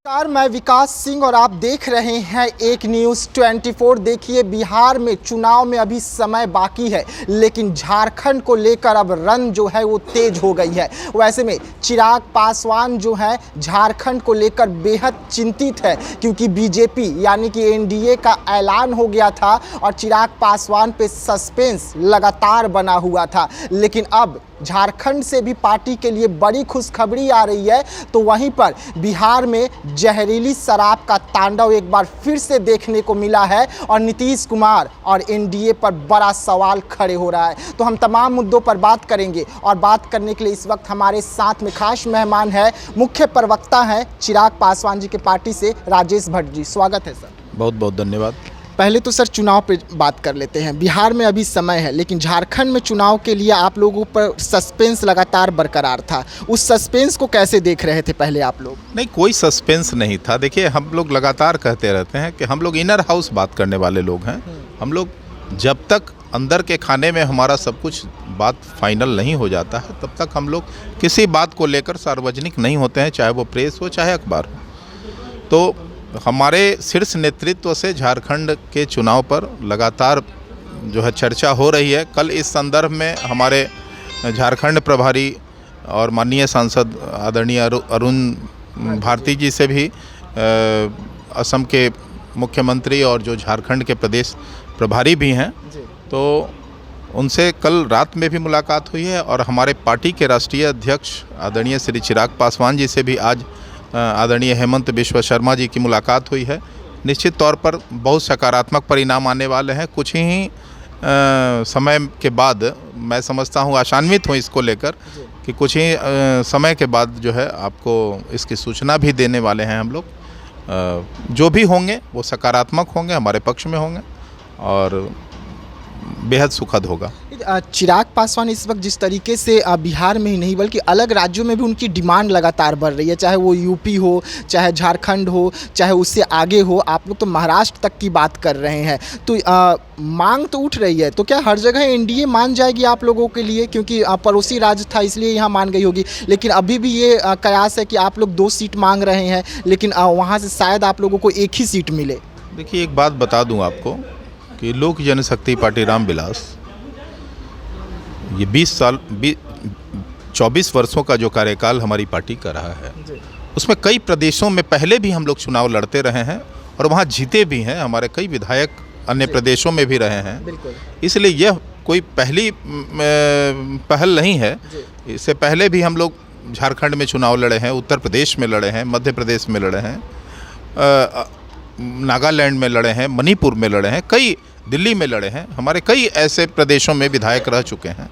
नमस्कार, मैं विकास सिंह और आप देख रहे हैं एक न्यूज़ 24। देखिए, बिहार में चुनाव में अभी समय बाकी है, लेकिन झारखंड को लेकर अब रन जो है वो तेज हो गई है। वैसे में चिराग पासवान जो है झारखंड को लेकर बेहद चिंतित है, क्योंकि बीजेपी यानी कि एनडीए का ऐलान हो गया था और चिराग पासवान पे सस्पेंस लगातार बना हुआ था। लेकिन अब झारखंड से भी पार्टी के लिए बड़ी खुशखबरी आ रही है। तो वहीं पर बिहार में जहरीली शराब का तांडव एक बार फिर से देखने को मिला है और नीतीश कुमार और एनडीए पर बड़ा सवाल खड़े हो रहा है। तो हम तमाम मुद्दों पर बात करेंगे और बात करने के लिए इस वक्त हमारे साथ में खास मेहमान है, मुख्य प्रवक्ता हैं चिराग पासवान जी के पार्टी से राजेश भट्ट जी। स्वागत है सर। बहुत बहुत धन्यवाद। पहले तो सर चुनाव पे बात कर लेते हैं। बिहार में अभी समय है, लेकिन झारखंड में चुनाव के लिए आप लोगों पर सस्पेंस लगातार बरकरार था। उस सस्पेंस को कैसे देख रहे थे पहले आप लोग? नहीं, कोई सस्पेंस नहीं था। देखिए, हम लोग लगातार कहते रहते हैं कि हम लोग इनर हाउस बात करने वाले लोग हैं। हम लोग जब तक अंदर के खाने में हमारा सब कुछ बात फाइनल नहीं हो जाता है, तब तक हम लोग किसी बात को लेकर सार्वजनिक नहीं होते हैं, चाहे वो प्रेस हो चाहे अखबार हो। तो हमारे शीर्ष नेतृत्व से झारखंड के चुनाव पर लगातार जो है चर्चा हो रही है। कल इस संदर्भ में हमारे झारखंड प्रभारी और माननीय सांसद आदरणीय अरुण भारती जी से भी असम के मुख्यमंत्री और जो झारखंड के प्रदेश प्रभारी भी हैं, तो उनसे कल रात में भी मुलाकात हुई है। और हमारे पार्टी के राष्ट्रीय अध्यक्ष आदरणीय श्री चिराग पासवान जी से भी आज आदरणीय हेमंत बिश्व शर्मा जी की मुलाकात हुई है। निश्चित तौर पर बहुत सकारात्मक परिणाम आने वाले हैं। कुछ ही समय के बाद मैं समझता हूँ, आशान्वित हूँ इसको लेकर कि कुछ ही समय के बाद जो है आपको इसकी सूचना भी देने वाले हैं हम लोग। जो भी होंगे वो सकारात्मक होंगे, हमारे पक्ष में होंगे और बेहद सुखद होगा। चिराग पासवान इस वक्त जिस तरीके से बिहार में ही नहीं बल्कि अलग राज्यों में भी उनकी डिमांड लगातार बढ़ रही है, चाहे वो यूपी हो, चाहे झारखंड हो, चाहे उससे आगे हो। आप लोग तो महाराष्ट्र तक की बात कर रहे हैं, तो मांग तो उठ रही है। तो क्या हर जगह एनडीए मान जाएगी आप लोगों के लिए? क्योंकि पड़ोसी राज्य था इसलिए यहाँ मान गई होगी, लेकिन अभी भी ये कयास है कि आप लोग 2 सीट मांग रहे हैं, लेकिन वहाँ से शायद आप लोगों को 1 ही सीट मिले। देखिए, एक बात बता दूँ आपको कि लोक जनशक्ति पार्टी रामविलास ये 24 वर्षों का जो कार्यकाल हमारी पार्टी का रहा है, उसमें कई प्रदेशों में पहले भी हम लोग चुनाव लड़ते रहे हैं और वहाँ जीते भी हैं। हमारे कई विधायक अन्य प्रदेशों में भी रहे हैं। इसलिए यह कोई पहली पहल नहीं है। इससे पहले भी हम लोग झारखंड में चुनाव लड़े हैं, उत्तर प्रदेश में लड़े हैं, मध्य प्रदेश में लड़े हैं, नागालैंड में लड़े हैं, मणिपुर में लड़े हैं, कई दिल्ली में लड़े हैं। हमारे कई ऐसे प्रदेशों में विधायक रह चुके हैं।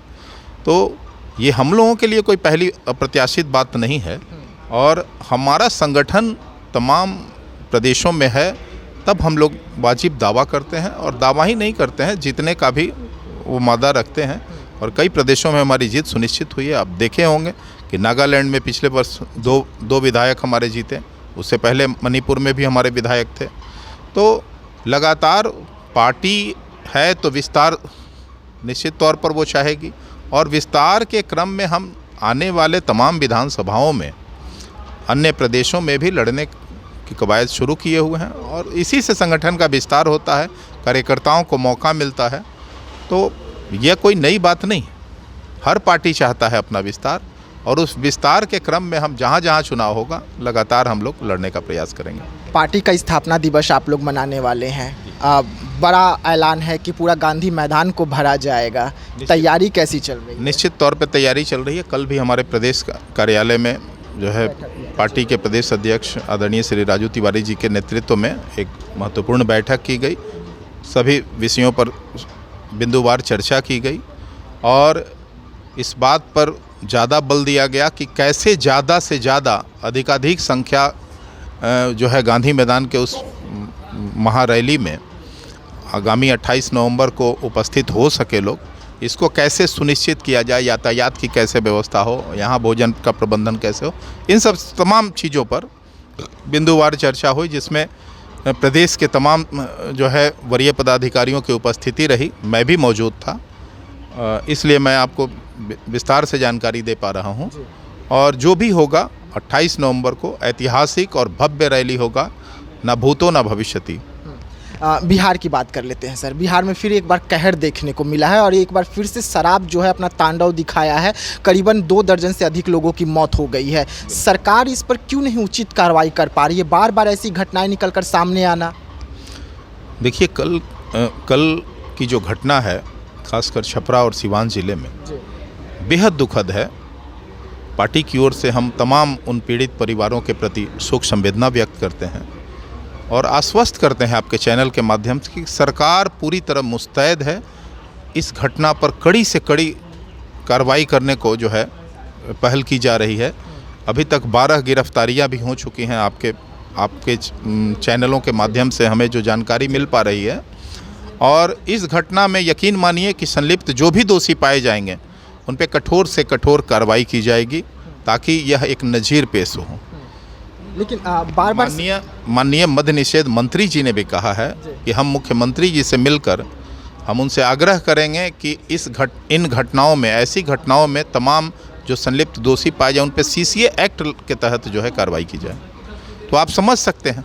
तो ये हम लोगों के लिए कोई पहली अप्रत्याशित बात नहीं है। और हमारा संगठन तमाम प्रदेशों में है, तब हम लोग वाजिब दावा करते हैं और दावा ही नहीं करते हैं, जीतने का भी वो मादा रखते हैं। और कई प्रदेशों में हमारी जीत सुनिश्चित हुई है। आप देखे होंगे कि नागालैंड में पिछले वर्ष दो विधायक हमारे जीते, उससे पहले मणिपुर में भी हमारे विधायक थे। तो लगातार पार्टी है तो विस्तार निश्चित तौर पर वो चाहेगी, और विस्तार के क्रम में हम आने वाले तमाम विधानसभाओं में अन्य प्रदेशों में भी लड़ने की कवायद शुरू किए हुए हैं। और इसी से संगठन का विस्तार होता है, कार्यकर्ताओं को मौका मिलता है। तो यह कोई नई बात नहीं, हर पार्टी चाहता है अपना विस्तार, और उस विस्तार के क्रम में हम जहाँ जहाँ चुनाव होगा लगातार हम लोग लड़ने का प्रयास करेंगे। पार्टी का स्थापना दिवस आप लोग मनाने वाले हैं, बड़ा ऐलान है कि पूरा गांधी मैदान को भरा जाएगा। तैयारी कैसी चल रही है? निश्चित तौर पे तैयारी चल रही है। कल भी हमारे प्रदेश कार्यालय में जो है पार्टी के प्रदेश अध्यक्ष आदरणीय श्री राजू तिवारी जी के नेतृत्व में एक महत्वपूर्ण बैठक की गई। सभी विषयों पर बिंदुवार चर्चा की गई और इस बात पर ज़्यादा बल दिया गया कि कैसे ज़्यादा से ज़्यादा अधिकाधिक संख्या जो है गांधी मैदान के उस महारैली में आगामी 28 नवंबर को उपस्थित हो सके लोग, इसको कैसे सुनिश्चित किया जाए, यातायात की कैसे व्यवस्था हो, यहाँ भोजन का प्रबंधन कैसे हो, इन सब तमाम चीज़ों पर बिंदुवार चर्चा हुई, जिसमें प्रदेश के तमाम जो है वरीय पदाधिकारियों की उपस्थिति रही। मैं भी मौजूद था, इसलिए मैं आपको विस्तार से जानकारी दे पा रहा हूँ। और जो भी होगा 28 नवंबर को ऐतिहासिक और भव्य रैली होगा, ना भूतो ना भविष्यति। बिहार की बात कर लेते हैं सर। बिहार में फिर एक बार कहर देखने को मिला है और एक बार फिर से शराब जो है अपना तांडव दिखाया है। करीबन 2 दर्जन से अधिक लोगों की मौत हो गई है। सरकार इस पर क्यों नहीं उचित कार्रवाई कर पा रही है? बार बार ऐसी घटनाएं निकलकर सामने आना। देखिए, कल की जो घटना है, खासकर छपरा और सिवान ज़िले में, बेहद दुखद है। पार्टी की ओर से हम तमाम उन पीड़ित परिवारों के प्रति शोक संवेदना व्यक्त करते हैं और आश्वस्त करते हैं आपके चैनल के माध्यम से कि सरकार पूरी तरह मुस्तैद है। इस घटना पर कड़ी से कड़ी कार्रवाई करने को जो है पहल की जा रही है। अभी तक 12 गिरफ्तारियां भी हो चुकी हैं। आपके चैनलों के माध्यम से हमें जो जानकारी मिल पा रही है, और इस घटना में यकीन मानिए कि संलिप्त जो भी दोषी पाए जाएंगे उन पे कठोर से कठोर कार्रवाई की जाएगी, ताकि यह एक नज़ीर पेश हो। लेकिन बार बार माननीय मद्य निषेध मंत्री जी ने भी कहा है कि हम मुख्यमंत्री जी से मिलकर हम उनसे आग्रह करेंगे कि इन घटनाओं में, ऐसी घटनाओं में तमाम जो संलिप्त दोषी पाए जाए उन पर CCA एक्ट के तहत जो है कार्रवाई की जाए। तो आप समझ सकते हैं।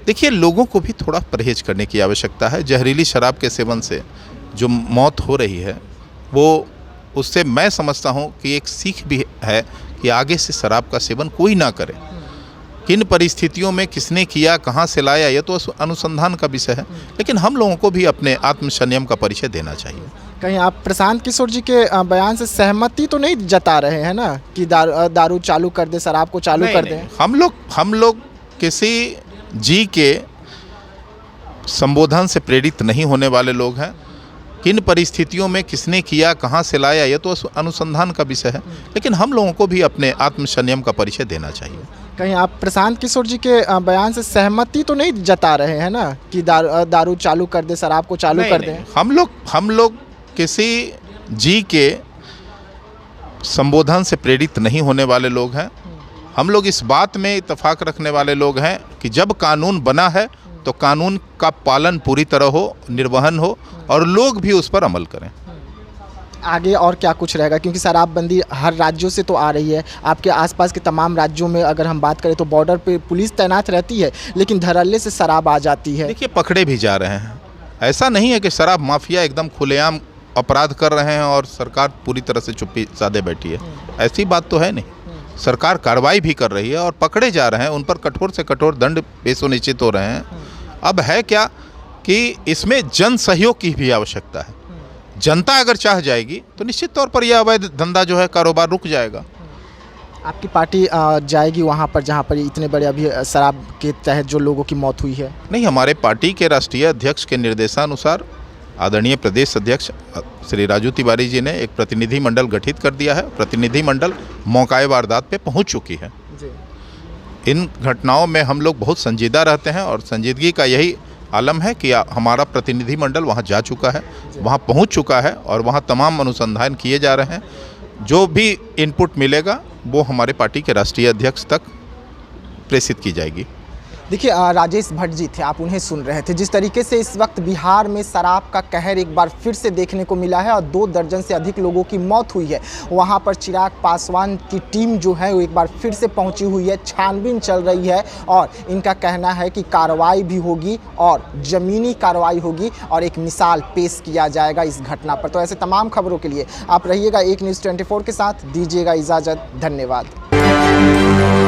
देखिए, लोगों को भी थोड़ा परहेज करने की आवश्यकता है। जहरीली शराब के सेवन से जो मौत हो रही है, वो उससे मैं समझता हूँ कि एक सीख भी है कि आगे से शराब का सेवन कोई ना करे। किन परिस्थितियों में किसने किया, कहाँ से लाया, ये तो अनुसंधान का विषय है, लेकिन हम लोगों को भी अपने आत्मसंयम का परिचय देना चाहिए। कहीं आप प्रशांत किशोर जी के बयान से सहमति तो नहीं जता रहे हैं ना कि दारू चालू कर दे, शराब को चालू कर दे? हम लोग किसी जी के संबोधन से प्रेरित नहीं होने वाले लोग हैं। किन परिस्थितियों में किसने किया, कहाँ से लाया, ये तो अनुसंधान का विषय है, लेकिन हम लोगों को भी अपने आत्मसंयम का परिचय देना चाहिए। कहीं आप प्रशांत किशोर जी के बयान से सहमति तो नहीं जता रहे हैं ना कि दारू चालू कर दे, शराब को चालू कर दे? हम लोग किसी जी के संबोधन से प्रेरित नहीं होने वाले लोग हैं। हम लोग इस बात में इत्तेफाक रखने वाले लोग हैं कि जब कानून बना है तो कानून का पालन पूरी तरह हो, निर्वहन हो और लोग भी उस पर अमल करें। आगे और क्या कुछ रहेगा? क्योंकि शराबबंदी हर राज्यों से तो आ रही है। आपके आसपास के तमाम राज्यों में अगर हम बात करें तो बॉर्डर पे पुलिस तैनात रहती है, लेकिन धड़ल्ले से शराब आ जाती है। देखिए, पकड़े भी जा रहे हैं। ऐसा नहीं है कि शराब माफिया एकदम खुलेआम अपराध कर रहे हैं और सरकार पूरी तरह से चुप्पी साधे बैठी है। ऐसी बात तो है नहीं। सरकार कार्रवाई भी कर रही है और पकड़े जा रहे हैं, उन पर कठोर से कठोर दंड पेश सुनिश्चित हो रहे हैं। अब है क्या कि इसमें जन सहयोग की भी आवश्यकता है। जनता अगर चाह जाएगी तो निश्चित तौर पर यह अवैध धंधा जो है, कारोबार रुक जाएगा। आपकी पार्टी जाएगी वहाँ पर जहाँ पर इतने बड़े अभी शराब के तहत जो लोगों की मौत हुई है? नहीं, हमारे पार्टी के राष्ट्रीय अध्यक्ष के निर्देशानुसार आदरणीय प्रदेश अध्यक्ष श्री राजू तिवारी जी ने एक प्रतिनिधि मंडल गठित कर दिया है। प्रतिनिधि मंडल मौकाए वारदात पे पहुंच चुकी है। इन घटनाओं में हम लोग बहुत संजीदा रहते हैं और संजीदगी का यही आलम है कि हमारा प्रतिनिधि मंडल वहां जा चुका है, वहां पहुंच चुका है और वहां तमाम अनुसंधान किए जा रहे हैं। जो भी इनपुट मिलेगा वो हमारे पार्टी के राष्ट्रीय अध्यक्ष तक प्रेषित की जाएगी। देखिए, राजेश भट्ट जी थे, आप उन्हें सुन रहे थे। जिस तरीके से इस वक्त बिहार में शराब का कहर एक बार फिर से देखने को मिला है और 2 दर्जन से अधिक लोगों की मौत हुई है। वहां पर चिराग पासवान की टीम जो है वो एक बार फिर से पहुंची हुई है, छानबीन चल रही है और इनका कहना है कि कार्रवाई भी होगी और ज़मीनी कार्रवाई होगी और एक मिसाल पेश किया जाएगा इस घटना पर। तो ऐसे तमाम खबरों के लिए आप रहिएगा एक न्यूज़ 24 के साथ। दीजिएगा इजाज़त। धन्यवाद।